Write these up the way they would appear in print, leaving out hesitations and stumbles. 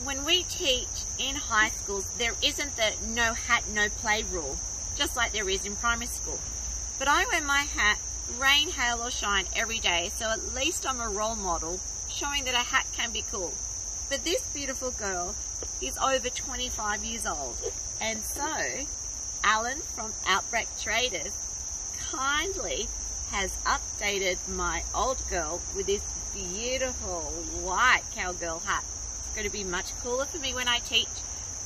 when we teach in high schools, there isn't the no hat, no play rule, just like there is in primary school. But I wear my hat, rain, hail or shine, every day, so at least I'm a role model showing that a hat can be cool. But this beautiful girl is over 25 years old, and so Allan from Outback Traders kindly has updated my old girl with this beautiful white cowgirl hat. It's going to be much cooler for me when I teach,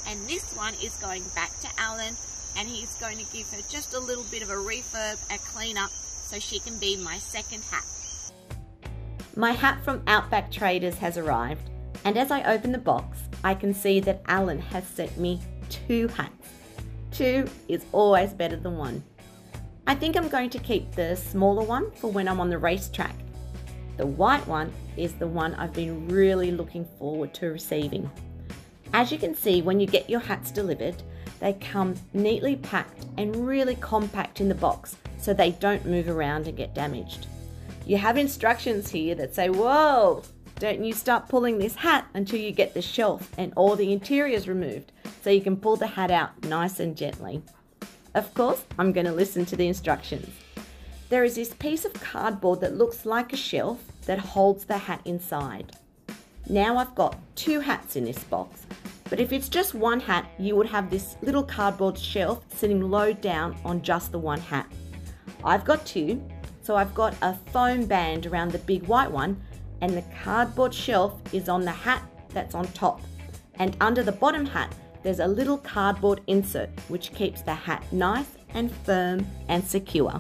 and this one is going back to Allan, and he's going to give her just a little bit of a refurb, a clean up, so she can be my second hat. My hat from Outback Traders has arrived, and as I open the box, I can see that Allan has sent me 2 hats. 2 is always better than 1. I think I'm going to keep the smaller one for when I'm on the racetrack. The white one is the one I've been really looking forward to receiving. As you can see, when you get your hats delivered, they come neatly packed and really compact in the box so they don't move around and get damaged. You have instructions here that say, whoa, don't you start pulling this hat until you get the shelf and all the interiors removed, so you can pull the hat out nice and gently. Of course, I'm going to listen to the instructions. There is this piece of cardboard that looks like a shelf that holds the hat inside. Now I've got 2 hats in this box, but if it's just 1 hat, you would have this little cardboard shelf sitting low down on just the 1 hat. I've got 2, so I've got a foam band around the big white one, and the cardboard shelf is on the hat that's on top. And under the bottom hat, there's a little cardboard insert which keeps the hat nice and firm and secure.